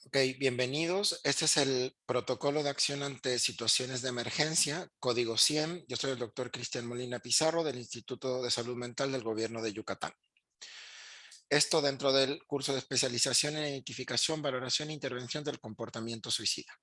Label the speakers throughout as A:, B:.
A: Ok, bienvenidos. Este es el protocolo de acción ante situaciones de emergencia, código 100. Yo soy el doctor Cristian Molina Pizarro del Instituto de Salud Mental del Gobierno de Yucatán. Esto dentro del curso de especialización en identificación, valoración e intervención del comportamiento suicida.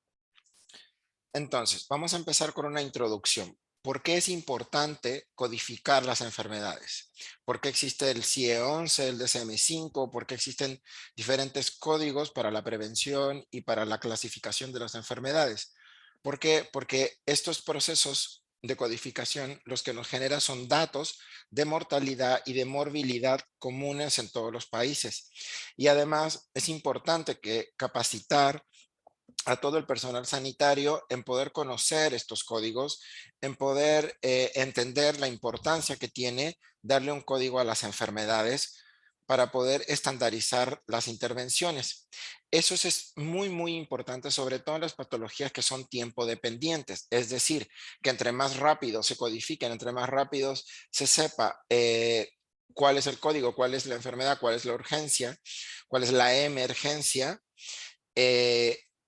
A: Entonces, vamos a empezar con una introducción. ¿Por qué es importante codificar las enfermedades? ¿Por qué existe el CIE-11, el DSM-5? ¿Por qué existen diferentes códigos para la prevención y para la clasificación de las enfermedades? ¿Por qué? Porque estos procesos de codificación los que nos generan son datos de mortalidad y de morbilidad comunes en todos los países. Y además es importante que capacitar a todo el personal sanitario en poder conocer estos códigos, en poder entender la importancia que tiene darle un código a las enfermedades para poder estandarizar las intervenciones. Eso es muy importante, sobre todo en las patologías que son tiempo dependientes, es decir, que entre más rápido se codifiquen, entre más rápido se sepa cuál es el código, cuál es la enfermedad, cuál es la urgencia, cuál es la emergencia,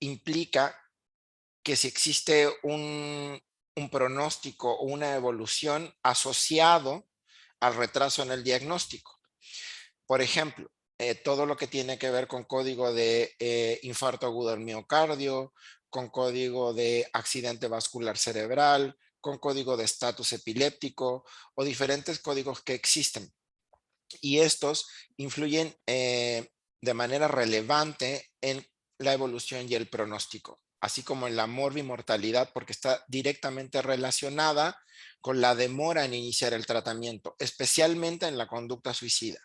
A: implica que si existe un pronóstico o una evolución asociado al retraso en el diagnóstico. Por ejemplo, todo lo que tiene que ver con código de infarto agudo del miocardio, con código de accidente vascular cerebral, con código de estatus epiléptico o diferentes códigos que existen. Y estos influyen de manera relevante en la evolución y el pronóstico, así como en la morbimortalidad, porque está directamente relacionada con la demora en iniciar el tratamiento, especialmente en la conducta suicida.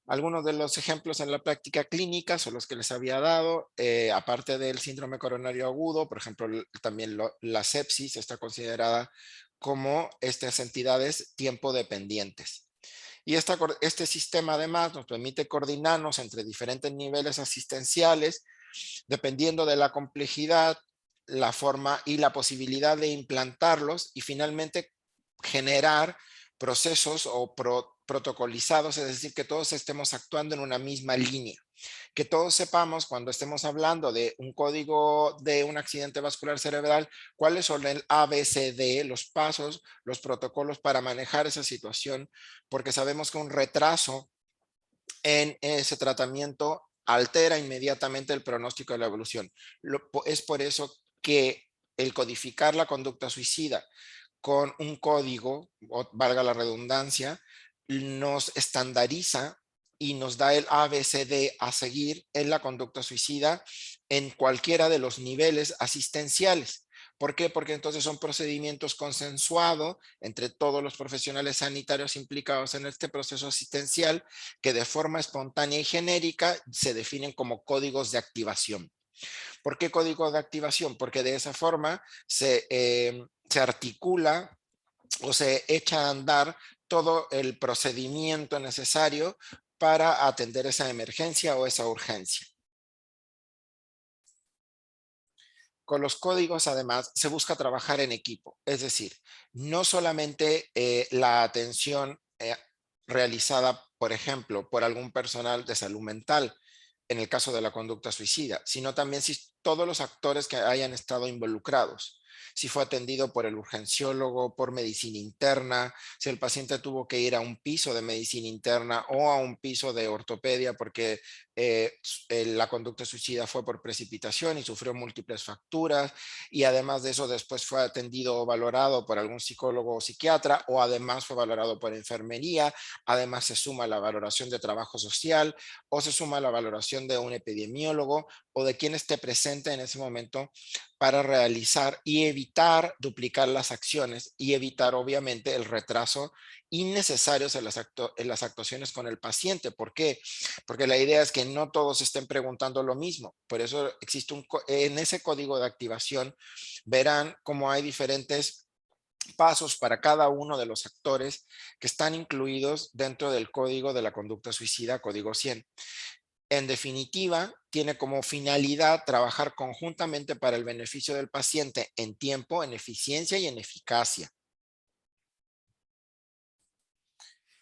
A: Algunos de los ejemplos en la práctica clínica son los que les había dado, aparte del síndrome coronario agudo, por ejemplo, también la sepsis está considerada como estas entidades tiempo dependientes. Y este sistema además nos permite coordinarnos entre diferentes niveles asistenciales, dependiendo de la complejidad, la forma y la posibilidad de implantarlos y finalmente generar procesos o protocolizados, es decir, que todos estemos actuando en una misma línea, que todos sepamos cuando estemos hablando de un código de un accidente vascular cerebral, cuáles son el ABCD, los pasos, los protocolos para manejar esa situación, porque sabemos que un retraso en ese tratamiento altera inmediatamente el pronóstico de la evolución. Es por eso que el codificar la conducta suicida con un código, o valga la redundancia, nos estandariza y nos da el ABCD a seguir en la conducta suicida en cualquiera de los niveles asistenciales. ¿Por qué? Porque entonces son procedimientos consensuados entre todos los profesionales sanitarios implicados en este proceso asistencial que de forma espontánea y genérica se definen como códigos de activación. ¿Por qué código de activación? Porque de esa forma se articula o se echa a andar todo el procedimiento necesario para atender esa emergencia o esa urgencia. Con los códigos, además, se busca trabajar en equipo, es decir, no solamente la atención realizada, por ejemplo, por algún personal de salud mental, en el caso de la conducta suicida, sino también si todos los actores que hayan estado involucrados, si fue atendido por el urgenciólogo, por medicina interna, si el paciente tuvo que ir a un piso de medicina interna o a un piso de ortopedia porque la conducta suicida fue por precipitación y sufrió múltiples fracturas, y además de eso después fue atendido o valorado por algún psicólogo o psiquiatra, o además fue valorado por enfermería, además se suma la valoración de trabajo social o se suma la valoración de un epidemiólogo o de quien esté presente en ese momento para realizar y evitar duplicar las acciones y evitar obviamente el retraso innecesarios en las actuaciones con el paciente. ¿Por qué? Porque la idea es que no todos estén preguntando lo mismo. Por eso existe en ese código de activación, verán cómo hay diferentes pasos para cada uno de los actores que están incluidos dentro del código de la conducta suicida, código 100. En definitiva, tiene como finalidad trabajar conjuntamente para el beneficio del paciente en tiempo, en eficiencia y en eficacia.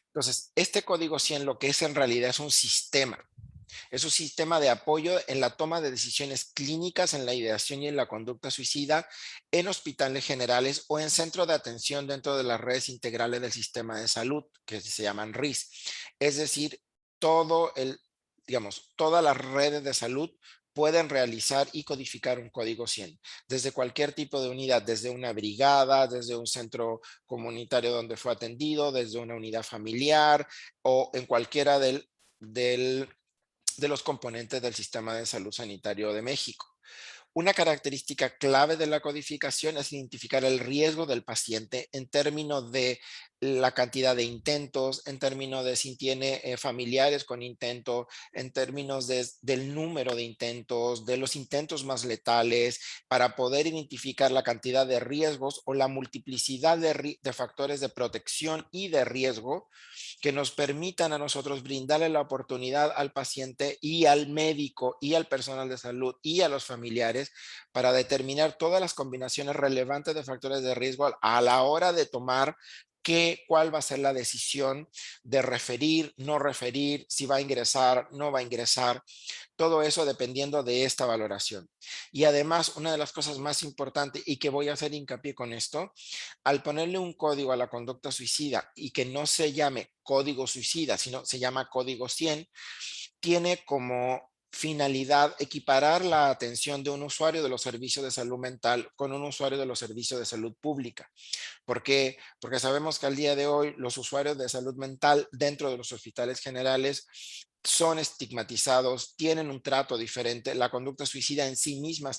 A: Entonces, este código 100 lo que es en realidad es un sistema. Es un sistema de apoyo en la toma de decisiones clínicas, en la ideación y en la conducta suicida en hospitales generales o en centros de atención dentro de las redes integrales del sistema de salud, que se llaman RIS. Es decir, todo el, digamos, todas las redes de salud pueden realizar y codificar un código 100, desde cualquier tipo de unidad, desde una brigada, desde un centro comunitario donde fue atendido, desde una unidad familiar o en cualquiera de los componentes del sistema de salud sanitario de México. Una característica clave de la codificación es identificar el riesgo del paciente en términos de la cantidad de intentos, en términos de si tiene familiares con intento, en términos del número de intentos, de los intentos más letales, para poder identificar la cantidad de riesgos o la multiplicidad de factores de protección y de riesgo que nos permitan a nosotros brindarle la oportunidad al paciente y al médico y al personal de salud y a los familiares para determinar todas las combinaciones relevantes de factores de riesgo a la hora de tomar cuál va a ser la decisión de referir, no referir, si va a ingresar, no va a ingresar, todo eso dependiendo de esta valoración. Y además, una de las cosas más importantes y que voy a hacer hincapié con esto, al ponerle un código a la conducta suicida y que no se llame código suicida, sino se llama código 100, tiene como finalidad equiparar la atención de un usuario de los servicios de salud mental con un usuario de los servicios de salud pública. ¿Por qué? Porque sabemos que al día de hoy los usuarios de salud mental dentro de los hospitales generales son estigmatizados, tienen un trato diferente. La conducta suicida en sí misma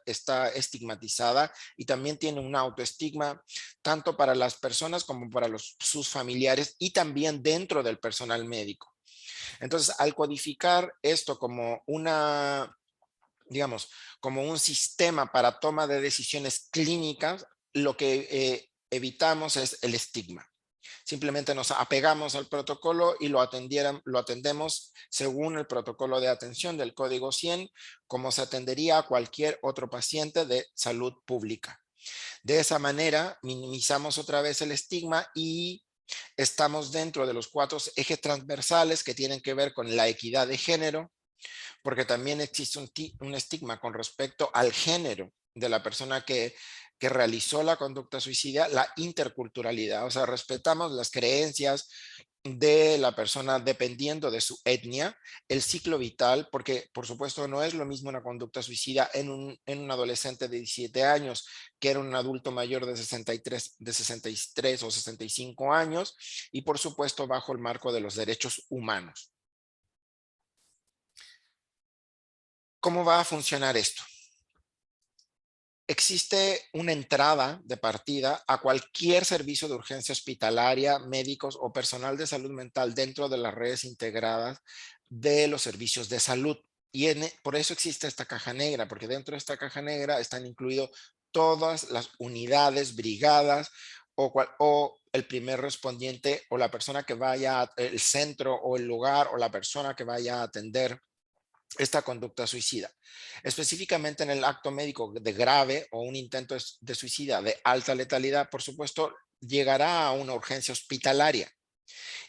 A: está estigmatizada y también tiene un autoestigma tanto para las personas como para sus familiares y también dentro del personal médico. Entonces, al codificar esto como digamos, como un sistema para toma de decisiones clínicas, lo que evitamos es el estigma. Simplemente nos apegamos al protocolo y lo atendemos según el protocolo de atención del código 100, como se atendería a cualquier otro paciente de salud pública. De esa manera, minimizamos otra vez el estigma y estamos dentro de los 4 ejes transversales que tienen que ver con la equidad de género, porque también existe un estigma con respecto al género de la persona que realizó la conducta suicida, la interculturalidad, o sea, respetamos las creencias de la persona dependiendo de su etnia, el ciclo vital, porque por supuesto no es lo mismo una conducta suicida en un adolescente de 17 años que era un adulto mayor de 63 o 65 años, y por supuesto bajo el marco de los derechos humanos. ¿Cómo va a funcionar esto? Existe una entrada de partida a cualquier servicio de urgencia hospitalaria, médicos o personal de salud mental dentro de las redes integradas de los servicios de salud. Y por eso existe esta caja negra, porque dentro de esta caja negra están incluidos todas las unidades, brigadas o el primer respondiente o la persona que vaya, el centro o el lugar o la persona que vaya a atender esta conducta suicida. Específicamente en el acto médico de grave o un intento de suicida de alta letalidad, por supuesto, llegará a una urgencia hospitalaria.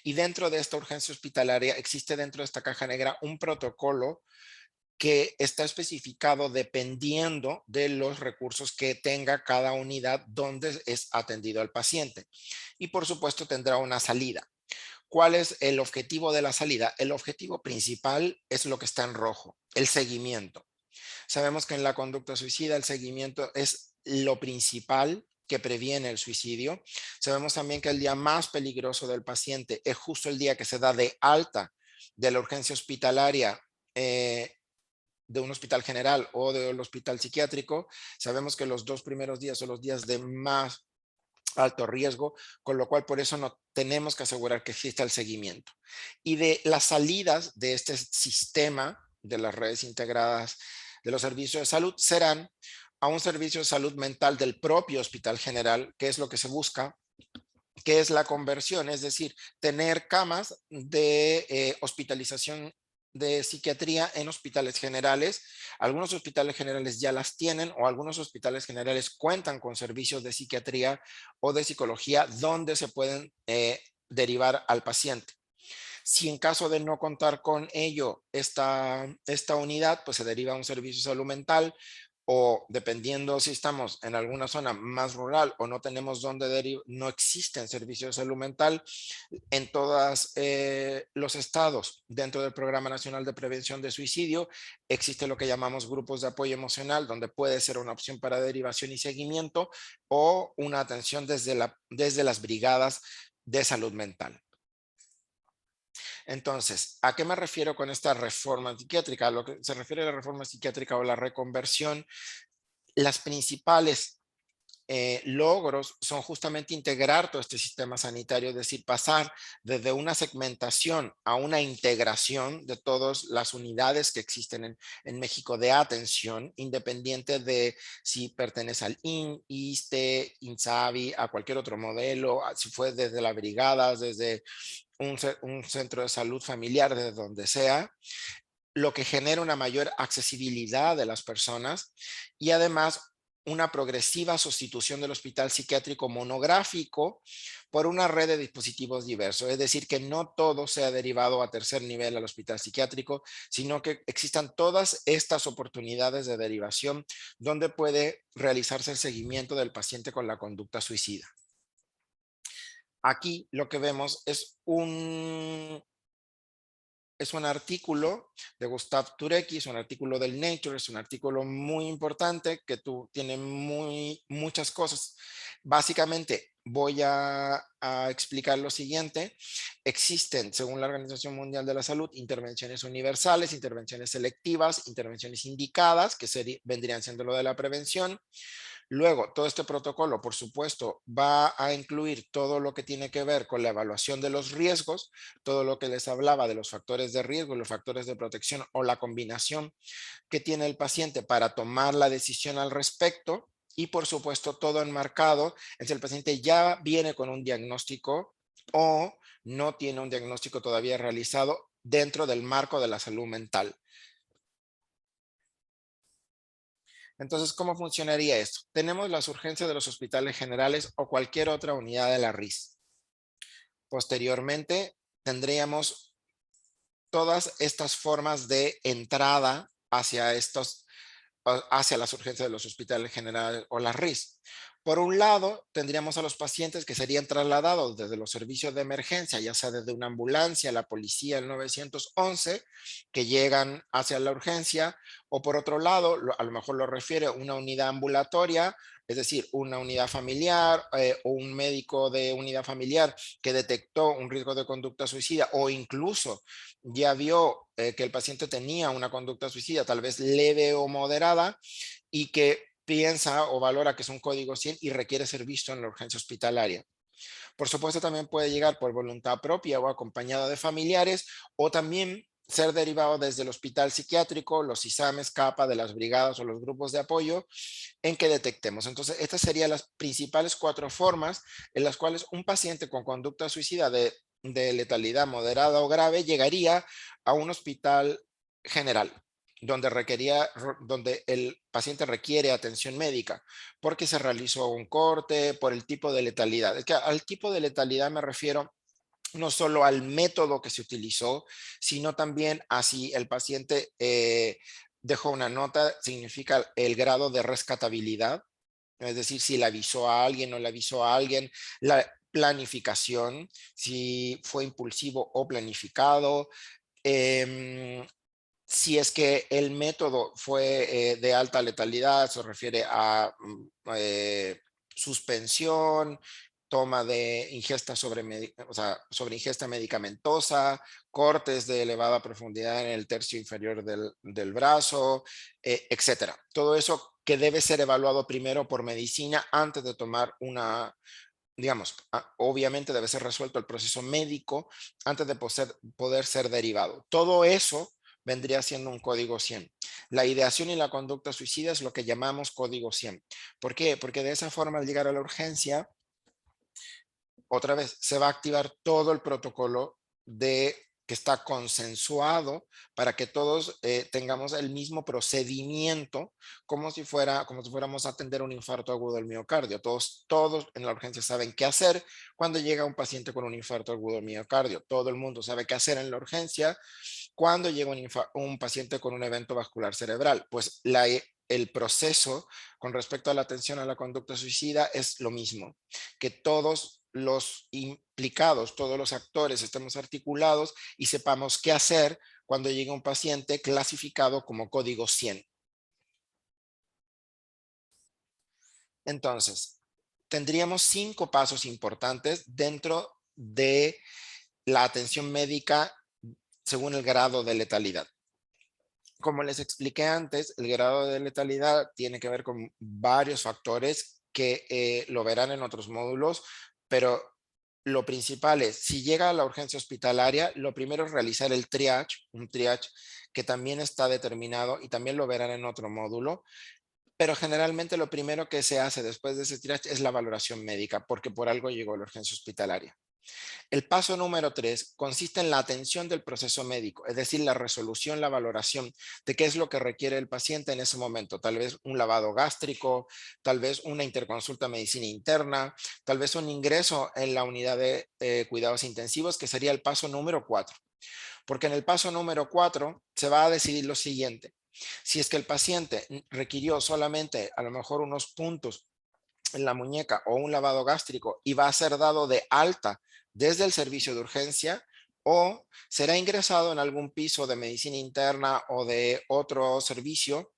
A: Y dentro de esta urgencia hospitalaria existe dentro de esta caja negra un protocolo que está especificado dependiendo de los recursos que tenga cada unidad donde es atendido al paciente. Y por supuesto tendrá una salida. ¿Cuál es el objetivo de la salida? El objetivo principal es lo que está en rojo, el seguimiento. Sabemos que en la conducta suicida el seguimiento es lo principal que previene el suicidio. Sabemos también que el día más peligroso del paciente es justo el día que se da de alta de la urgencia hospitalaria, de un hospital general o del hospital psiquiátrico. Sabemos que los 2 primeros días son los días de más alto riesgo, con lo cual por eso no tenemos que asegurar que exista el seguimiento. Y de las salidas de este sistema de las redes integradas de los servicios de salud serán a un servicio de salud mental del propio hospital general, que es lo que se busca, que es la conversión, es decir, tener camas de hospitalización de psiquiatría en hospitales generales. Algunos hospitales generales ya las tienen o algunos hospitales generales cuentan con servicios de psiquiatría o de psicología donde se pueden derivar al paciente. Si en caso de no contar con ello, esta unidad, pues se deriva a un servicio de salud mental, o dependiendo si estamos en alguna zona más rural o no tenemos donde derivar, no existen servicios de salud mental, en todos los estados dentro del Programa Nacional de Prevención de Suicidio existe lo que llamamos grupos de apoyo emocional, donde puede ser una opción para derivación y seguimiento o una atención desde las brigadas de salud mental. Entonces, ¿a qué me refiero con esta reforma psiquiátrica? A lo que se refiere a la reforma psiquiátrica o la reconversión, las principales logros son justamente integrar todo este sistema sanitario, es decir, pasar desde una segmentación a una integración de todas las unidades que existen en México de atención, independiente de si pertenece al ISSSTE, INSABI, a cualquier otro modelo, si fue desde la brigada, desde un centro de salud familiar, desde donde sea, lo que genera una mayor accesibilidad de las personas y además una progresiva sustitución del hospital psiquiátrico monográfico por una red de dispositivos diversos. Es decir, que no todo sea derivado a tercer nivel al hospital psiquiátrico, sino que existan todas estas oportunidades de derivación donde puede realizarse el seguimiento del paciente con la conducta suicida. Aquí lo que vemos es un artículo de Gustav Turecki, es un artículo del Nature, es un artículo muy importante que tiene muchas cosas. Básicamente voy a explicar lo siguiente. Existen, según la Organización Mundial de la Salud, intervenciones universales, intervenciones selectivas, intervenciones indicadas, que vendrían siendo lo de la prevención. Luego, todo este protocolo, por supuesto, va a incluir todo lo que tiene que ver con la evaluación de los riesgos, todo lo que les hablaba de los factores de riesgo, los factores de protección o la combinación que tiene el paciente para tomar la decisión al respecto. Y por supuesto, todo enmarcado en si el paciente ya viene con un diagnóstico o no tiene un diagnóstico todavía realizado dentro del marco de la salud mental. Entonces, ¿cómo funcionaría esto? Tenemos las urgencias de los hospitales generales o cualquier otra unidad de la RIS. Posteriormente, tendríamos todas estas formas de entrada hacia las urgencias de los hospitales generales o las RIS. Por un lado, tendríamos a los pacientes que serían trasladados desde los servicios de emergencia, ya sea desde una ambulancia, la policía, el 911, que llegan hacia la urgencia, o por otro lado, a lo mejor lo refiere a una unidad ambulatoria, es decir, una unidad familiar o un médico de unidad familiar que detectó un riesgo de conducta suicida o incluso ya vio que el paciente tenía una conducta suicida, tal vez leve o moderada, y que piensa o valora que es un código 100 y requiere ser visto en la urgencia hospitalaria. Por supuesto, también puede llegar por voluntad propia o acompañado de familiares, o también ser derivado desde el hospital psiquiátrico, los ISAMES, CAPA, de las brigadas o los grupos de apoyo en que detectemos. Entonces, estas serían las principales 4 formas en las cuales un paciente con conducta suicida de letalidad moderada o grave llegaría a un hospital general, donde el paciente requiere atención médica, porque se realizó un corte, por el tipo de letalidad. Es que al tipo de letalidad me refiero no solo al método que se utilizó, sino también a si el paciente dejó una nota, significa el grado de rescatabilidad, es decir, si le avisó a alguien o le avisó a alguien, la planificación, si fue impulsivo o planificado, em, si es que el método fue de alta letalidad, se refiere a suspensión, toma de ingesta sobre ingesta medicamentosa, cortes de elevada profundidad en el tercio inferior del brazo, etcétera. Todo eso que debe ser evaluado primero por medicina antes de tomar digamos, obviamente debe ser resuelto el proceso médico antes de poder ser derivado. Todo eso vendría siendo un código 100. La ideación y la conducta suicida es lo que llamamos código 100. ¿Por qué? Porque de esa forma, al llegar a la urgencia, otra vez, se va a activar todo el protocolo de que está consensuado para que todos tengamos el mismo procedimiento como si fuéramos a atender un infarto agudo del miocardio. Todos en la urgencia saben qué hacer cuando llega un paciente con un infarto agudo del miocardio. Todo el mundo sabe qué hacer en la urgencia cuando llega un paciente con un evento vascular cerebral. Pues el proceso con respecto a la atención a la conducta suicida es lo mismo, que todos los implicados, todos los actores estemos articulados y sepamos qué hacer cuando llega un paciente clasificado como código 100. Entonces, tendríamos 5 pasos importantes dentro de la atención médica según el grado de letalidad. Como les expliqué antes, el grado de letalidad tiene que ver con varios factores que lo verán en otros módulos, pero lo principal es, si llega a la urgencia hospitalaria, lo primero es realizar el triage, un triage que también está determinado y también lo verán en otro módulo, pero generalmente lo primero que se hace después de ese triage es la valoración médica, porque por algo llegó a la urgencia hospitalaria. El paso número 3 consiste en la atención del proceso médico, es decir, la resolución, la valoración de qué es lo que requiere el paciente en ese momento. Tal vez un lavado gástrico, tal vez una interconsulta medicina interna, tal vez un ingreso en la unidad de cuidados intensivos, que sería el paso número 4. Porque en el paso número 4 se va a decidir lo siguiente. Si es que el paciente requirió solamente a lo mejor unos puntos en la muñeca o un lavado gástrico y va a ser dado de alta desde el servicio de urgencia, o será ingresado en algún piso de medicina interna o de otro servicio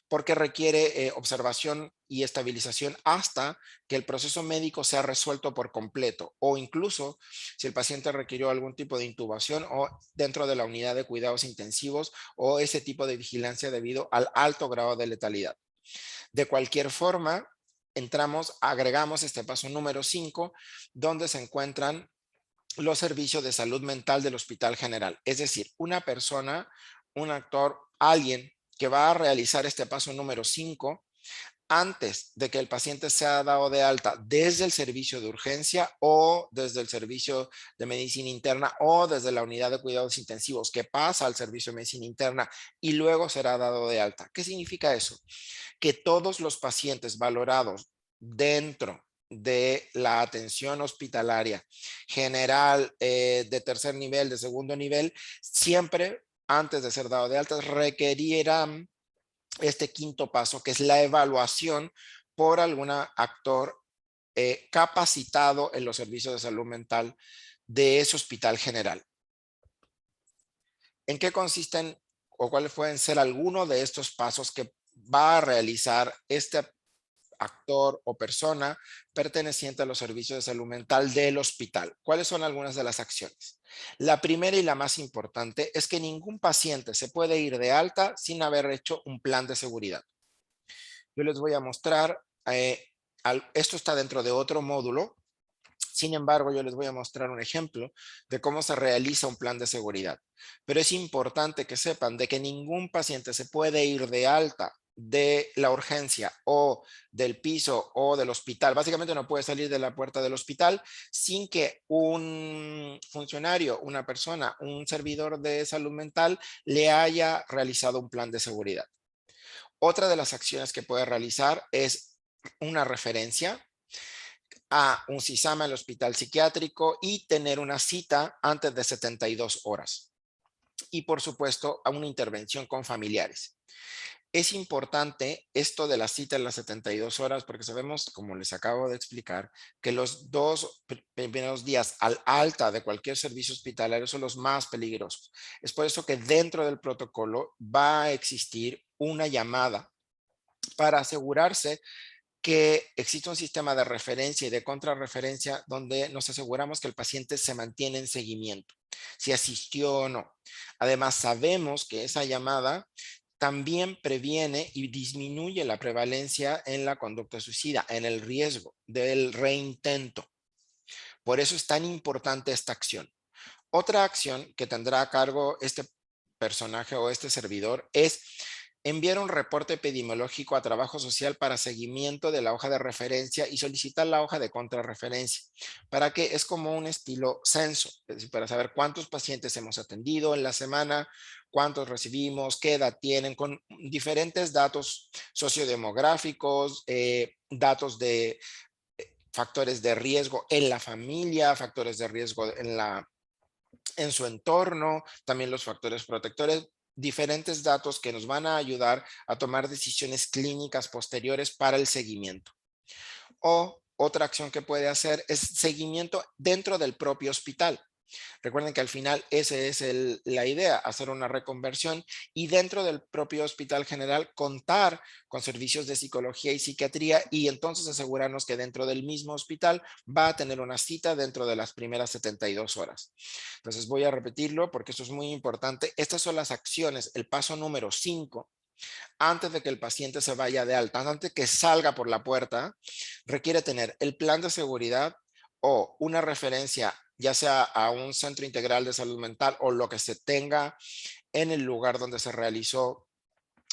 A: porque requiere observación y estabilización hasta que el proceso médico sea resuelto por completo, o incluso si el paciente requirió algún tipo de intubación o dentro de la unidad de cuidados intensivos o ese tipo de vigilancia debido al alto grado de letalidad. De cualquier forma, agregamos este paso número 5, donde se encuentran los servicios de salud mental del Hospital General. Es decir, una persona, un actor, alguien que va a realizar este paso número 5 antes de que el paciente sea dado de alta desde el servicio de urgencia o desde el servicio de medicina interna o desde la unidad de cuidados intensivos que pasa al servicio de medicina interna y luego será dado de alta. ¿Qué significa eso? Que todos los pacientes valorados dentro de la atención hospitalaria general de tercer nivel, de segundo nivel, siempre antes de ser dado de alta requerirán este quinto paso, que es la evaluación por algún actor capacitado en los servicios de salud mental de ese hospital general. ¿En qué consisten o cuáles pueden ser algunos de estos pasos que va a realizar este actor o persona perteneciente a los servicios de salud mental del hospital? ¿Cuáles son algunas de las acciones? La primera y la más importante es que ningún paciente se puede ir de alta sin haber hecho un plan de seguridad. Yo les voy a mostrar, esto está dentro de otro módulo. Sin embargo, yo les voy a mostrar un ejemplo de cómo se realiza un plan de seguridad. Pero es importante que sepan de que ningún paciente se puede ir de alta de la urgencia o del piso o del hospital. Básicamente no puede salir de la puerta del hospital sin que un funcionario, una persona, un servidor de salud mental le haya realizado un plan de seguridad. Otra de las acciones que puede realizar es una referencia a un CISAMA en el hospital psiquiátrico y tener una cita antes de 72 horas. Y por supuesto, a una intervención con familiares. Es importante esto de la cita en las 72 horas porque sabemos, como les acabo de explicar, que los 2 primeros días al alta de cualquier servicio hospitalario son los más peligrosos. Es por eso que dentro del protocolo va a existir una llamada para asegurarse que existe un sistema de referencia y de contrarreferencia donde nos aseguramos que el paciente se mantiene en seguimiento, si asistió o no. Además, sabemos que esa llamada también previene y disminuye la prevalencia en la conducta suicida, en el riesgo del reintento. Por eso es tan importante esta acción. Otra acción que tendrá a cargo este personaje o este servidor es Enviar un reporte epidemiológico a trabajo social para seguimiento de la hoja de referencia y solicitar la hoja de contrarreferencia. ¿Para qué? Es como un estilo censo, es decir, para saber cuántos pacientes hemos atendido en la semana, cuántos recibimos, qué edad tienen, con diferentes datos sociodemográficos, datos de factores de riesgo en la familia, factores de riesgo en su entorno, también los factores protectores, diferentes datos que nos van a ayudar a tomar decisiones clínicas posteriores para el seguimiento. O otra acción que puede hacer es seguimiento dentro del propio hospital. Recuerden que al final esa es la idea, hacer una reconversión y dentro del propio Hospital General contar con servicios de psicología y psiquiatría y entonces asegurarnos que dentro del mismo hospital va a tener una cita dentro de las primeras 72 horas. Entonces voy a repetirlo porque esto es muy importante. Estas son las acciones, el paso número 5 antes de que el paciente se vaya de alta, antes de que salga por la puerta, requiere tener el plan de seguridad o una referencia, ya sea a un centro integral de salud mental o lo que se tenga en el lugar donde se realizó,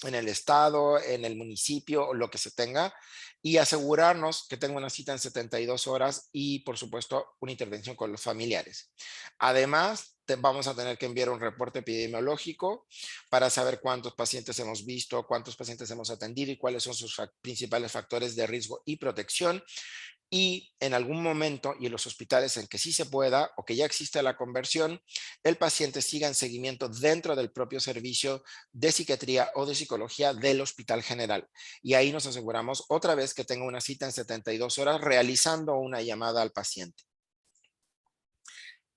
A: en el estado, en el municipio o lo que se tenga, y asegurarnos que tenga una cita en 72 horas y, por supuesto, una intervención con los familiares. Además, vamos a tener que enviar un reporte epidemiológico para saber cuántos pacientes hemos visto, cuántos pacientes hemos atendido y cuáles son sus principales factores de riesgo y protección. Y en algún momento, y en los hospitales en que sí se pueda o que ya existe la conversión, el paciente siga en seguimiento dentro del propio servicio de psiquiatría o de psicología del Hospital General. Y ahí nos aseguramos otra vez que tenga una cita en 72 horas realizando una llamada al paciente.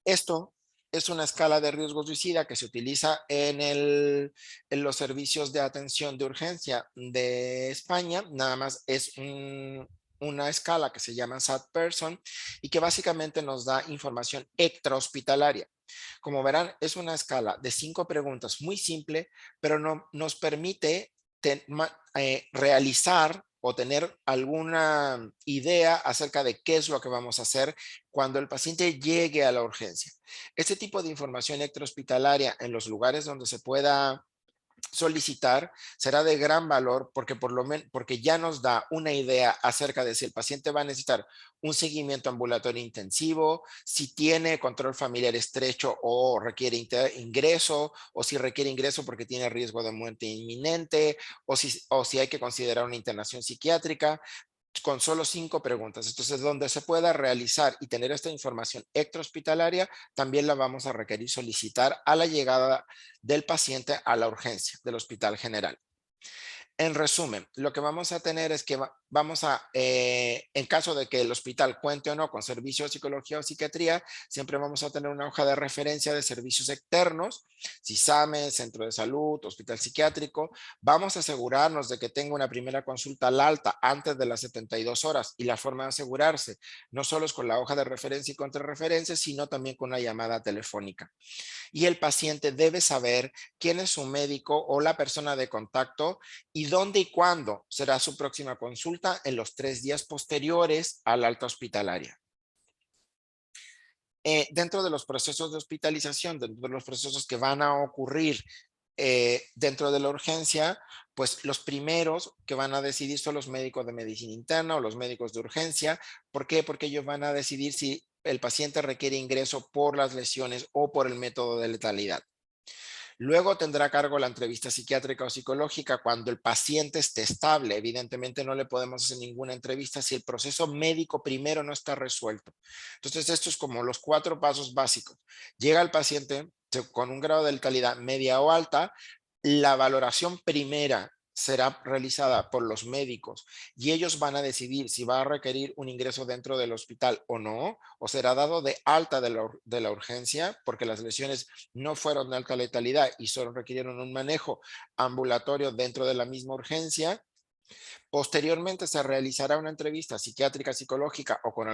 A: Esto es una escala de riesgo suicida que se utiliza en los servicios de atención de urgencia de España. Nada más es una escala que se llama SAT Person y que básicamente nos da información extrahospitalaria. Como verán, es una escala de 5 preguntas muy simple, pero no, nos permite realizar o tener alguna idea acerca de qué es lo que vamos a hacer cuando el paciente llegue a la urgencia. Este tipo de información extrahospitalaria en los lugares donde se pueda solicitar será de gran valor porque porque ya nos da una idea acerca de si el paciente va a necesitar un seguimiento ambulatorio intensivo, si tiene control familiar estrecho o requiere ingreso, o si requiere ingreso porque tiene riesgo de muerte inminente, o si hay que considerar una internación psiquiátrica con solo 5 preguntas. Entonces, donde se pueda realizar y tener esta información extrahospitalaria, también la vamos a requerir solicitar a la llegada del paciente a la urgencia del Hospital General. En resumen, lo que vamos a tener es que vamos a, en caso de que el hospital cuente o no con servicios de psicología o psiquiatría, siempre vamos a tener una hoja de referencia de servicios externos, CISAME, centro de salud, hospital psiquiátrico. Vamos a asegurarnos de que tenga una primera consulta al alta antes de las 72 horas y la forma de asegurarse no solo es con la hoja de referencia y contrarreferencia, sino también con una llamada telefónica. Y el paciente debe saber quién es su médico o la persona de contacto y dónde y cuándo será su próxima consulta en los 3 días posteriores al alta hospitalaria. Dentro de los procesos de hospitalización, dentro de los procesos que van a ocurrir dentro de la urgencia, pues los primeros que van a decidir son los médicos de medicina interna o los médicos de urgencia. ¿Por qué? Porque ellos van a decidir si el paciente requiere ingreso por las lesiones o por el método de letalidad. Luego tendrá a cargo la entrevista psiquiátrica o psicológica cuando el paciente esté estable. Evidentemente no le podemos hacer ninguna entrevista si el proceso médico primero no está resuelto. Entonces, esto es como los 4 pasos básicos. Llega el paciente con un grado de letalidad media o alta, la valoración primera será realizada por los médicos y ellos van a decidir si va a requerir un ingreso dentro del hospital o no, o será dado de alta de la urgencia porque las lesiones no fueron de alta letalidad y solo requirieron un manejo ambulatorio dentro de la misma urgencia. Posteriormente se realizará una entrevista psiquiátrica, psicológica o con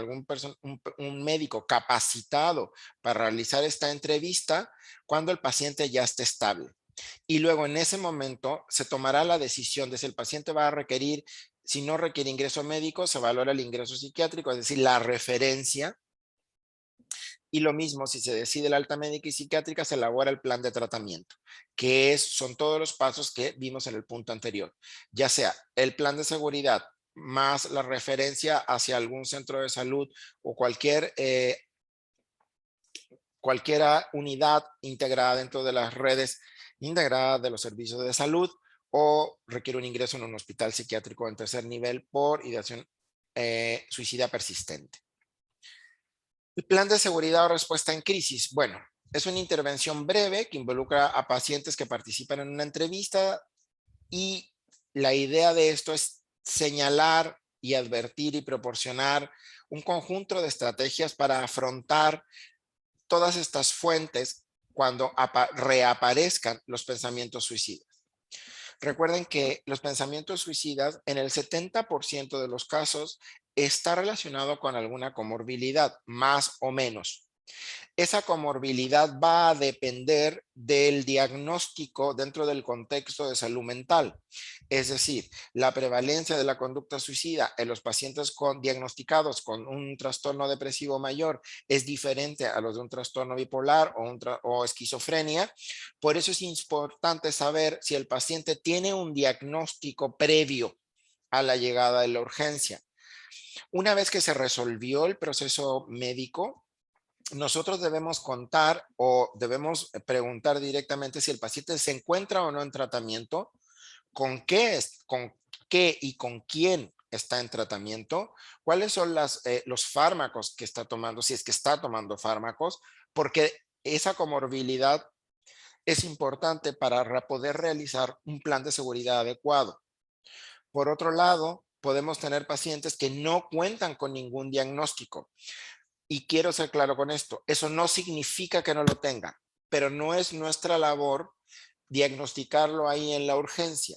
A: un médico capacitado para realizar esta entrevista cuando el paciente ya esté estable. Y luego en ese momento se tomará la decisión de si el paciente va a requerir, si no requiere ingreso médico, se valora el ingreso psiquiátrico, es decir, la referencia Y lo mismo, si se decide el alta médica y psiquiátrica, se elabora el plan de tratamiento, son todos los pasos que vimos en el punto anterior, ya sea el plan de seguridad más la referencia hacia algún centro de salud o cualquiera unidad integrada dentro de las redes integradas de los servicios de salud, o requiere un ingreso en un hospital psiquiátrico en tercer nivel por ideación suicida persistente. El plan de seguridad o respuesta en crisis. Bueno, es una intervención breve que involucra a pacientes que participan en una entrevista, y la idea de esto es señalar y advertir y proporcionar un conjunto de estrategias para afrontar todas estas fuentes cuando reaparezcan los pensamientos suicidas. Recuerden que los pensamientos suicidas en el 70% de los casos está relacionado con alguna comorbilidad, más o menos. Esa comorbilidad va a depender del diagnóstico dentro del contexto de salud mental. Es decir, la prevalencia de la conducta suicida en los pacientes diagnosticados con un trastorno depresivo mayor es diferente a los de un trastorno bipolar o esquizofrenia. Por eso es importante saber si el paciente tiene un diagnóstico previo a la llegada de la urgencia. Una vez que se resolvió el proceso médico, nosotros debemos contar o debemos preguntar directamente si el paciente se encuentra o no en tratamiento, con qué y con quién está en tratamiento, cuáles son los fármacos que está tomando, si es que está tomando fármacos, porque esa comorbilidad es importante para poder realizar un plan de seguridad adecuado. Por otro lado, podemos tener pacientes que no cuentan con ningún diagnóstico. Y quiero ser claro con esto, eso no significa que no lo tengan, pero no es nuestra labor diagnosticarlo ahí en la urgencia.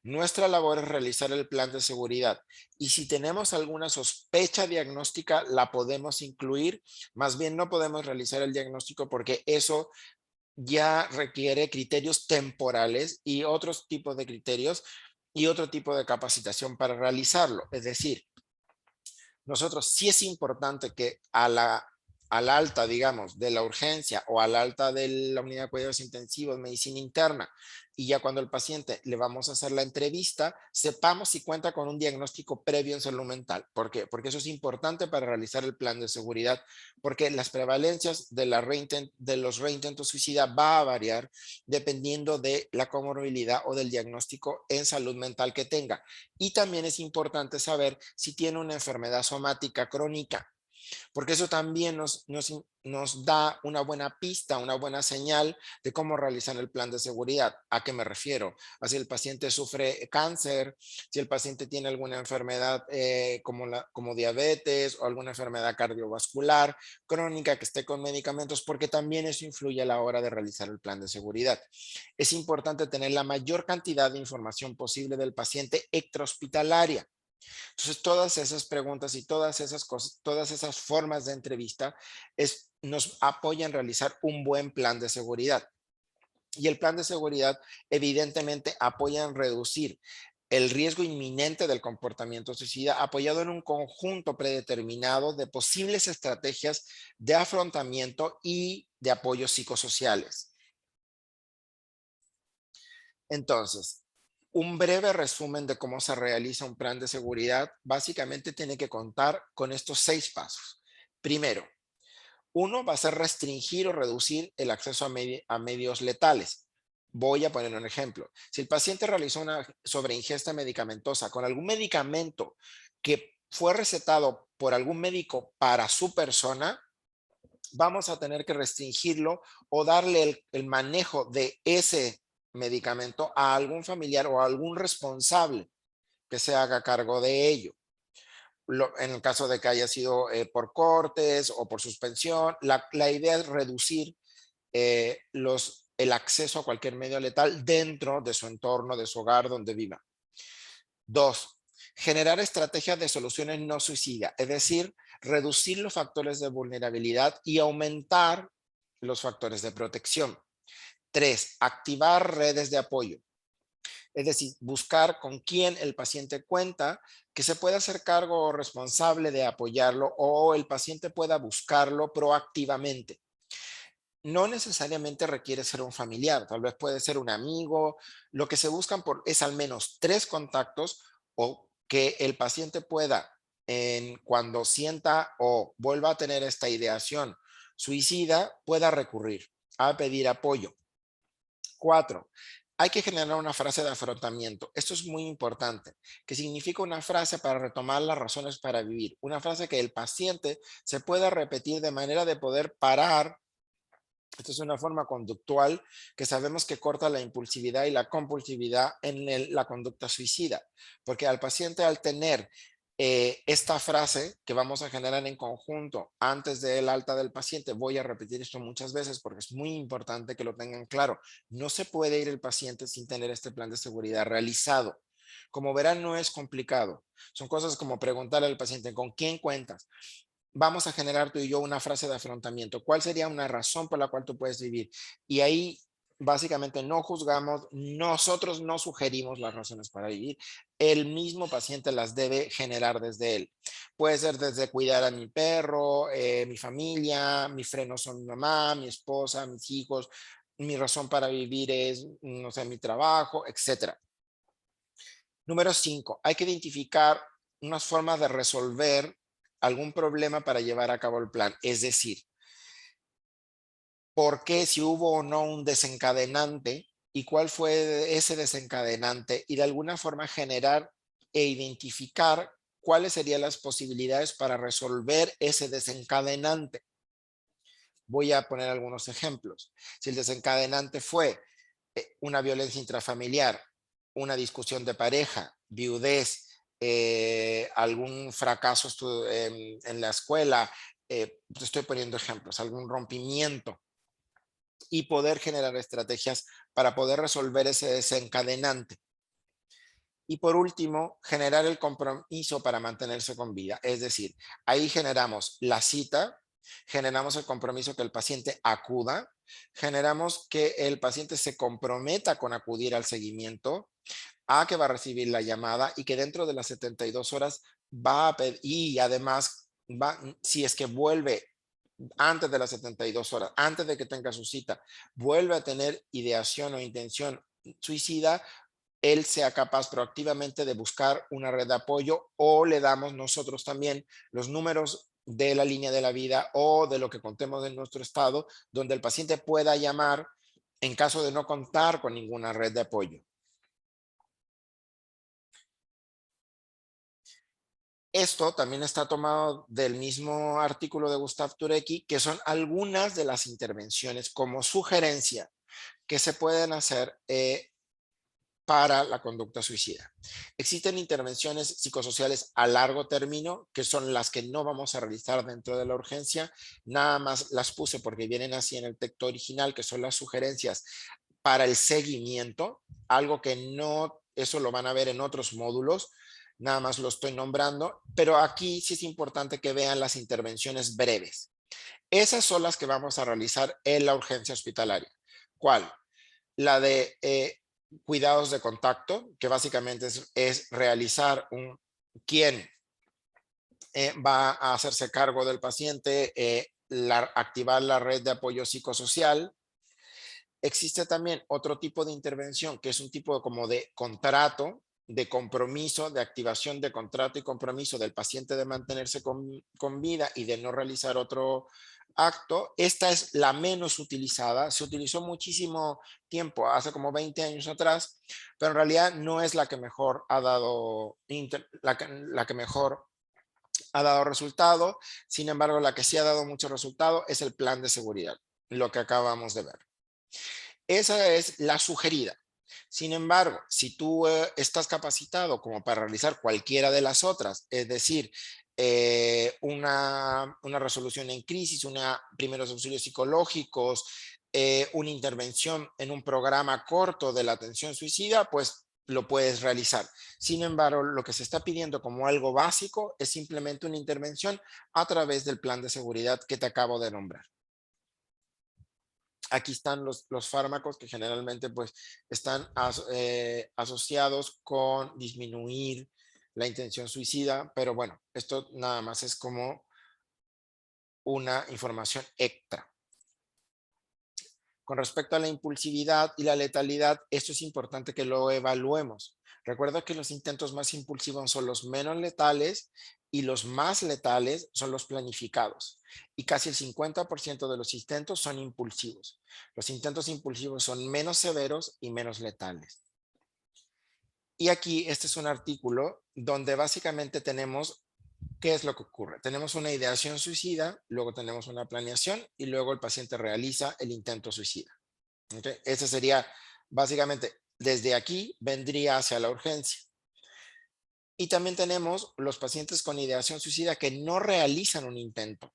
A: Nuestra labor es realizar el plan de seguridad, y si tenemos alguna sospecha diagnóstica la podemos incluir. Más bien no podemos realizar el diagnóstico porque eso ya requiere criterios temporales y otros tipos de criterios y otro tipo de capacitación para realizarlo. Es decir, nosotros sí es importante que al alta, digamos, de la urgencia o al alta de la unidad de cuidados intensivos, medicina interna, y ya cuando el paciente le vamos a hacer la entrevista, sepamos si cuenta con un diagnóstico previo en salud mental. ¿Por qué? Porque eso es importante para realizar el plan de seguridad, porque las prevalencias de los reintentos suicida va a variar dependiendo de la comorbilidad o del diagnóstico en salud mental que tenga. Y también es importante saber si tiene una enfermedad somática crónica, porque eso también nos da una buena pista, una buena señal de cómo realizar el plan de seguridad. ¿A qué me refiero? A si el paciente sufre cáncer, si el paciente tiene alguna enfermedad como diabetes o alguna enfermedad cardiovascular crónica que esté con medicamentos, porque también eso influye a la hora de realizar el plan de seguridad. Es importante tener la mayor cantidad de información posible del paciente extrahospitalaria. Entonces, todas esas preguntas y todas esas cosas, todas esas formas de entrevista nos apoyan a realizar un buen plan de seguridad. Y el plan de seguridad evidentemente apoya en reducir el riesgo inminente del comportamiento suicida, apoyado en un conjunto predeterminado de posibles estrategias de afrontamiento y de apoyos psicosociales. Entonces, un breve resumen de cómo se realiza un plan de seguridad básicamente tiene que contar con estos 6 pasos. Primero, uno va a ser restringir o reducir el acceso a medios letales. Voy a poner un ejemplo. Si el paciente realizó una sobreingesta medicamentosa con algún medicamento que fue recetado por algún médico para su persona, vamos a tener que restringirlo o darle el manejo de ese medicamento a algún familiar o a algún responsable que se haga cargo de ello. En el caso de que haya sido por cortes o por suspensión, la idea es reducir el acceso a cualquier medio letal dentro de su entorno, de su hogar, donde viva. Dos, generar estrategias de soluciones no suicida, es decir, reducir los factores de vulnerabilidad y aumentar los factores de protección. Tres, activar redes de apoyo. Es decir, buscar con quién el paciente cuenta, que se pueda hacer cargo o responsable de apoyarlo o el paciente pueda buscarlo proactivamente. No necesariamente requiere ser un familiar, tal vez puede ser un amigo. Lo que se buscan es al menos 3 contactos o que el paciente pueda, cuando sienta o vuelva a tener esta ideación suicida, pueda recurrir a pedir apoyo. 4. Hay que generar una frase de afrontamiento. Esto es muy importante, que significa una frase para retomar las razones para vivir. Una frase que el paciente se pueda repetir de manera de poder parar. Esta es una forma conductual que sabemos que corta la impulsividad y la compulsividad en la conducta suicida, porque al paciente, al tener esta frase que vamos a generar en conjunto antes del alta del paciente, voy a repetir esto muchas veces porque es muy importante que lo tengan claro. No se puede ir el paciente sin tener este plan de seguridad realizado. Como verán, no es complicado. Son cosas como preguntarle al paciente, ¿con quién cuentas? Vamos a generar tú y yo una frase de afrontamiento. ¿Cuál sería una razón por la cual tú puedes vivir? Y ahí básicamente no juzgamos, nosotros no sugerimos las razones para vivir, el mismo paciente las debe generar desde él. Puede ser desde cuidar a mi perro, mi familia, mis frenos son mi mamá, mi esposa, mis hijos, mi razón para vivir es, no sé, mi trabajo, etcétera. Número 5, hay que identificar unas formas de resolver algún problema para llevar a cabo el plan. Es decir, por qué, si hubo o no un desencadenante y cuál fue ese desencadenante y de alguna forma generar e identificar cuáles serían las posibilidades para resolver ese desencadenante. Voy a poner algunos ejemplos. Si el desencadenante fue una violencia intrafamiliar, una discusión de pareja, viudez, algún fracaso en la escuela, te estoy poniendo ejemplos, algún rompimiento, y poder generar estrategias para poder resolver ese desencadenante. Y por último, generar el compromiso para mantenerse con vida. Es decir, ahí generamos la cita, generamos el compromiso que el paciente acuda, generamos que el paciente se comprometa con acudir al seguimiento, a que va a recibir la llamada y que dentro de las 72 horas va a pedir, y además va, si es que vuelve antes de las 72 horas, antes de que tenga su cita, vuelve a tener ideación o intención suicida, él sea capaz proactivamente de buscar una red de apoyo o le damos nosotros también los números de la línea de la vida o de lo que contemos en nuestro estado, donde el paciente pueda llamar en caso de no contar con ninguna red de apoyo. Esto también está tomado del mismo artículo de Gustav Turecki, que son algunas de las intervenciones como sugerencia que se pueden hacer para la conducta suicida. Existen intervenciones psicosociales a largo término, que son las que no vamos a realizar dentro de la urgencia. Nada más las puse porque vienen así en el texto original, que son las sugerencias para el seguimiento, algo que no, eso lo van a ver en otros módulos, nada más lo estoy nombrando, pero aquí sí es importante que vean las intervenciones breves. Esas son las que vamos a realizar en la urgencia hospitalaria. ¿Cuál? La de cuidados de contacto, que básicamente es realizar quién va a hacerse cargo del paciente, activar la red de apoyo psicosocial. Existe también otro tipo de intervención que es un tipo como de contrato, de compromiso, de activación de contrato y compromiso del paciente de mantenerse con vida y de no realizar otro acto. Esta es la menos utilizada, se utilizó muchísimo tiempo, hace como 20 años atrás, pero en realidad no es la que mejor ha dado, la que mejor ha dado resultado. Sin embargo, la que sí ha dado mucho resultado es el plan de seguridad, lo que acabamos de ver. Esa es la sugerida. Sin embargo, si tú estás capacitado como para realizar cualquiera de las otras, es decir, una resolución en crisis, primeros auxilios psicológicos, una intervención en un programa corto de la atención suicida, pues lo puedes realizar. Sin embargo, lo que se está pidiendo como algo básico es simplemente una intervención a través del plan de seguridad que te acabo de nombrar. Aquí están los fármacos que generalmente pues están asociados con disminuir la intención suicida, pero bueno, esto nada más es como una información extra. Con respecto a la impulsividad y la letalidad, esto es importante que lo evaluemos. Recuerda que los intentos más impulsivos son los menos letales y los más letales son los planificados. Y casi el 50% de los intentos son impulsivos. Los intentos impulsivos son menos severos y menos letales. Y aquí este es un artículo donde básicamente tenemos qué es lo que ocurre. Tenemos una ideación suicida, luego tenemos una planeación y luego el paciente realiza el intento suicida. ¿Ok? Ese sería básicamente, desde aquí vendría hacia la urgencia. Y también tenemos los pacientes con ideación suicida que no realizan un intento,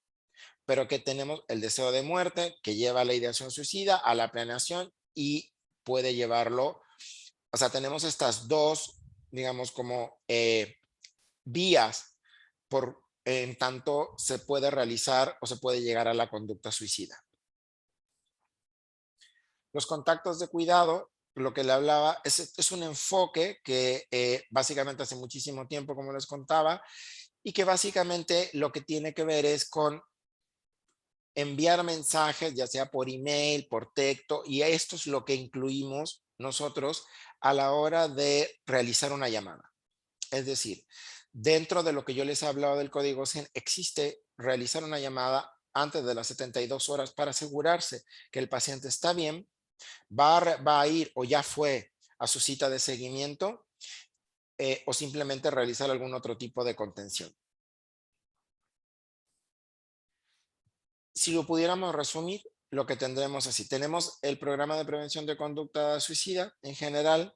A: pero que tenemos el deseo de muerte que lleva a la ideación suicida, a la planeación y puede llevarlo. O sea, tenemos estas dos, digamos, como vías por en tanto se puede realizar o se puede llegar a la conducta suicida. Los contactos de cuidado, lo que le hablaba, es un enfoque que básicamente hace muchísimo tiempo, como les contaba, y que básicamente lo que tiene que ver es con enviar mensajes, ya sea por email, por texto, y esto es lo que incluimos nosotros a la hora de realizar una llamada. Es decir, dentro de lo que yo les he hablado del código CEN, existe realizar una llamada antes de las 72 horas para asegurarse que el paciente está bien, va a ir o ya fue a su cita de seguimiento o simplemente realizar algún otro tipo de contención. Si lo pudiéramos resumir, lo que tendremos así, tenemos el programa de prevención de conducta suicida en general,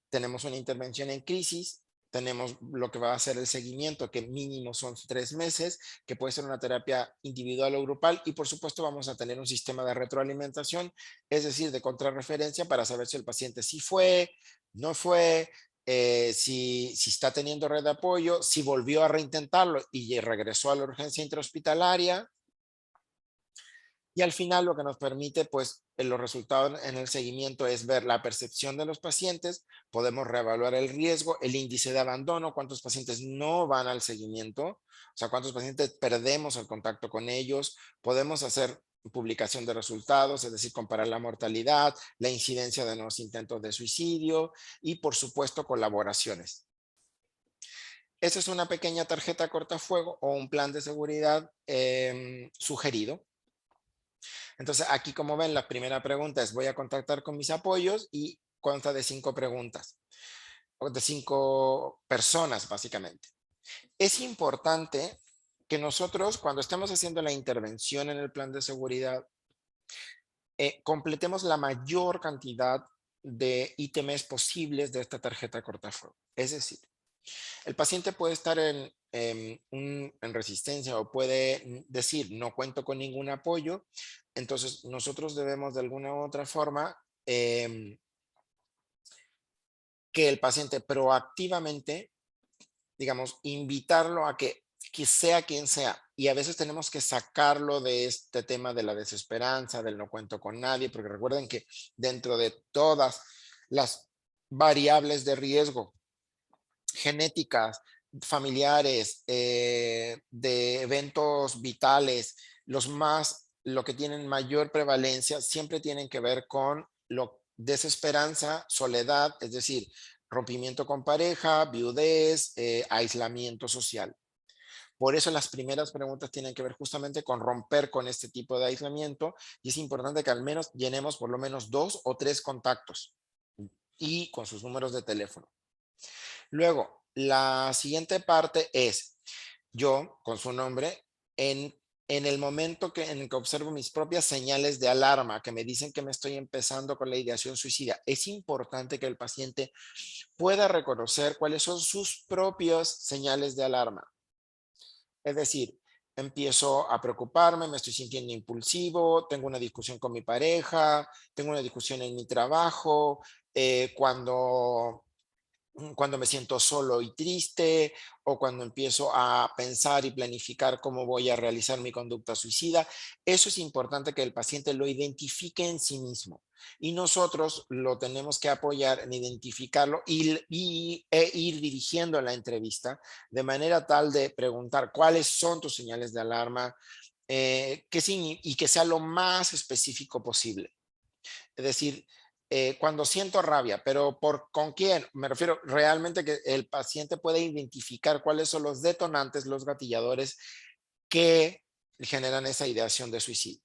A: tenemos una intervención en crisis, tenemos lo que va a ser el seguimiento, que mínimo son 3 meses, que puede ser una terapia individual o grupal, y por supuesto vamos a tener un sistema de retroalimentación, es decir, de contrarreferencia para saber si el paciente sí fue, no fue, si está teniendo red de apoyo, si volvió a reintentarlo y regresó a la urgencia intrahospitalaria, y al final lo que nos permite, pues, en los resultados en el seguimiento es ver la percepción de los pacientes, podemos reevaluar el riesgo, el índice de abandono, cuántos pacientes no van al seguimiento, o sea, cuántos pacientes perdemos el contacto con ellos, podemos hacer publicación de resultados, es decir, comparar la mortalidad, la incidencia de nuevos intentos de suicidio y, por supuesto, colaboraciones. Esa es una pequeña tarjeta cortafuego o un plan de seguridad sugerido. Entonces, aquí como ven, la primera pregunta es, voy a contactar con mis apoyos y consta de 5 preguntas, o de 5 personas, básicamente. Es importante que nosotros, cuando estemos haciendo la intervención en el plan de seguridad, completemos la mayor cantidad de ítems posibles de esta tarjeta cortafuego. Es decir, el paciente puede estar en resistencia o puede decir, no cuento con ningún apoyo, entonces nosotros debemos de alguna u otra forma que el paciente proactivamente, digamos, invitarlo a que sea quien sea. Y a veces tenemos que sacarlo de este tema de la desesperanza, del no cuento con nadie, porque recuerden que dentro de todas las variables de riesgo genéticas, familiares, de eventos vitales, lo que tienen mayor prevalencia, siempre tienen que ver con desesperanza, soledad, es decir, rompimiento con pareja, viudez, aislamiento social. Por eso las primeras preguntas tienen que ver justamente con romper con este tipo de aislamiento y es importante que al menos llenemos por lo menos 2 o 3 contactos y con sus números de teléfono. Luego, la siguiente parte es yo, con su nombre, en el momento en el que observo mis propias señales de alarma que me dicen que me estoy empezando con la ideación suicida, es importante que el paciente pueda reconocer cuáles son sus propias señales de alarma. Es decir, empiezo a preocuparme, me estoy sintiendo impulsivo, tengo una discusión con mi pareja, tengo una discusión en mi trabajo, cuando cuando me siento solo y triste, o cuando empiezo a pensar y planificar cómo voy a realizar mi conducta suicida. Eso es importante que el paciente lo identifique en sí mismo y nosotros lo tenemos que apoyar en identificarlo e ir dirigiendo la entrevista de manera tal de preguntar cuáles son tus señales de alarma, y que sea lo más específico posible. Es decir, cuando siento rabia, pero ¿con quién? Me refiero realmente que el paciente puede identificar cuáles son los detonantes, los gatilladores que generan esa ideación de suicidio.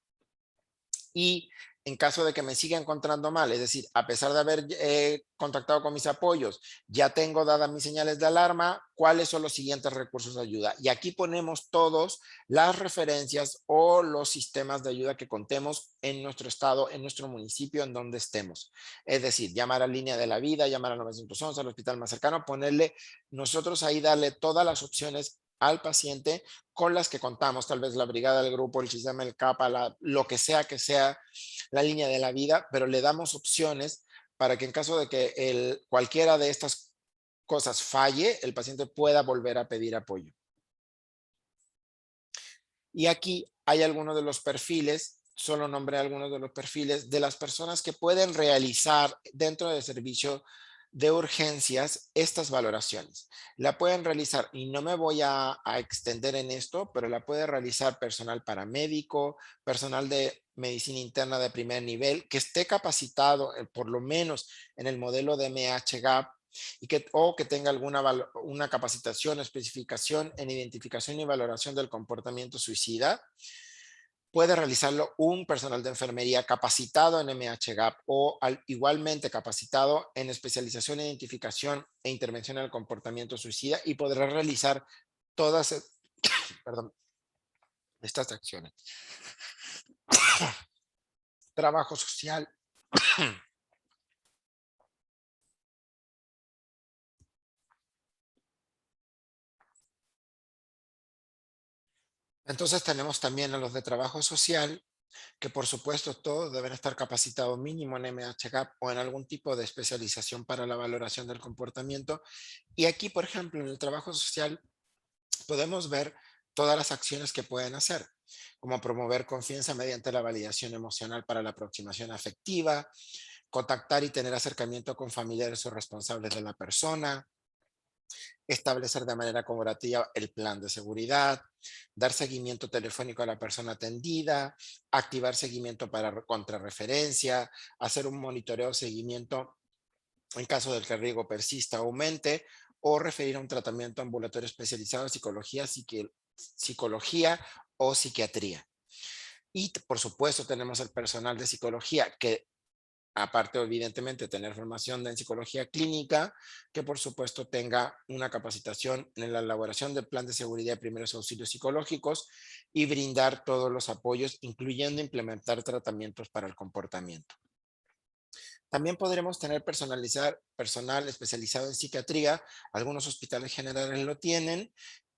A: Y en caso de que me siga encontrando mal, es decir, a pesar de haber contactado con mis apoyos, ya tengo dadas mis señales de alarma, ¿cuáles son los siguientes recursos de ayuda? Y aquí ponemos todos las referencias o los sistemas de ayuda que contemos en nuestro estado, en nuestro municipio, en donde estemos. Es decir, llamar a Línea de la Vida, llamar al 911, al hospital más cercano, ponerle, nosotros ahí darle todas las opciones al paciente con las que contamos, tal vez la brigada del grupo, el sistema, el CAPA, lo que sea la línea de la vida, pero le damos opciones para que en caso de que cualquiera de estas cosas falle, el paciente pueda volver a pedir apoyo. Y aquí hay algunos de los perfiles, solo nombré algunos de los perfiles de las personas que pueden realizar dentro del servicio de urgencias estas valoraciones. La pueden realizar, y no me voy a extender en esto, pero la puede realizar personal paramédico, personal de medicina interna de primer nivel, que esté capacitado por lo menos en el modelo de MHGAP o que tenga una capacitación o especificación en identificación y valoración del comportamiento suicida. Puede realizarlo un personal de enfermería capacitado en MHGAP o igualmente capacitado en especialización, identificación e intervención en el comportamiento suicida, y podrá realizar todas perdón, estas acciones. Trabajo social. Entonces tenemos también a los de trabajo social, que por supuesto todos deben estar capacitados mínimo en MHGAP o en algún tipo de especialización para la valoración del comportamiento. Y aquí, por ejemplo, en el trabajo social podemos ver todas las acciones que pueden hacer, como promover confianza mediante la validación emocional para la aproximación afectiva, contactar y tener acercamiento con familiares o responsables de la persona, establecer de manera colaborativa el plan de seguridad, dar seguimiento telefónico a la persona atendida, activar seguimiento para contrarreferencia, hacer un monitoreo o seguimiento en caso de que el riesgo persista o aumente, o referir a un tratamiento ambulatorio especializado en psicología, psicología o psiquiatría. Y por supuesto tenemos el personal de psicología que, aparte evidentemente de tener formación en psicología clínica, que por supuesto tenga una capacitación en la elaboración del plan de seguridad de primeros auxilios psicológicos y brindar todos los apoyos, incluyendo implementar tratamientos para el comportamiento. También podremos tener personal especializado en psiquiatría. Algunos hospitales generales lo tienen,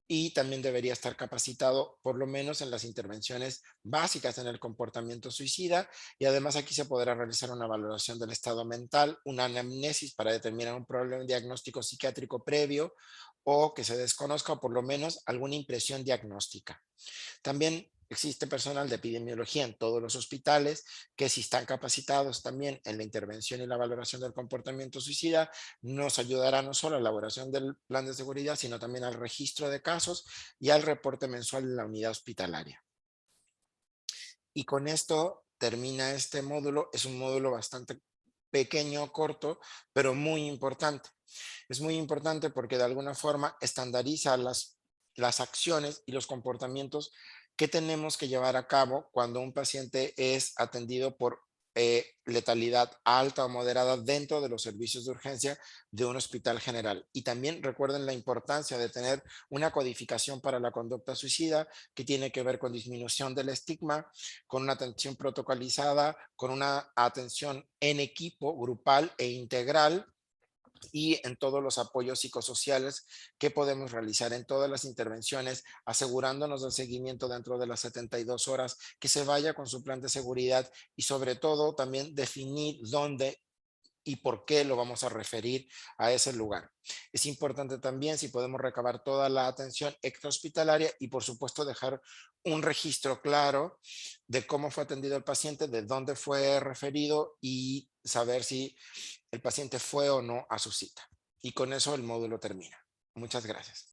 A: y también debería estar capacitado por lo menos en las intervenciones básicas en el comportamiento suicida, y además aquí se podrá realizar una valoración del estado mental, una anamnesis para determinar un problema diagnóstico psiquiátrico previo o que se desconozca, o por lo menos alguna impresión diagnóstica. También existe personal de epidemiología en todos los hospitales que, si están capacitados también en la intervención y la valoración del comportamiento suicida, nos ayudará no solo a la elaboración del plan de seguridad, sino también al registro de casos y al reporte mensual de la unidad hospitalaria. Y con esto termina este módulo. Es un módulo bastante pequeño, corto, pero muy importante. Es muy importante porque de alguna forma estandariza las acciones y los comportamientos que tenemos que llevar a cabo cuando un paciente es atendido por letalidad alta o moderada dentro de los servicios de urgencia de un hospital general. Y también recuerden la importancia de tener una codificación para la conducta suicida, que tiene que ver con disminución del estigma, con una atención protocolizada, con una atención en equipo, grupal e integral, y en todos los apoyos psicosociales que podemos realizar en todas las intervenciones, asegurándonos del seguimiento dentro de las 72 horas, que se vaya con su plan de seguridad, y sobre todo también definir dónde y por qué lo vamos a referir a ese lugar. Es importante también si podemos recabar toda la atención extrahospitalaria y por supuesto dejar un registro claro de cómo fue atendido el paciente, de dónde fue referido y saber si el paciente fue o no a su cita. Y con eso el módulo termina. Muchas gracias.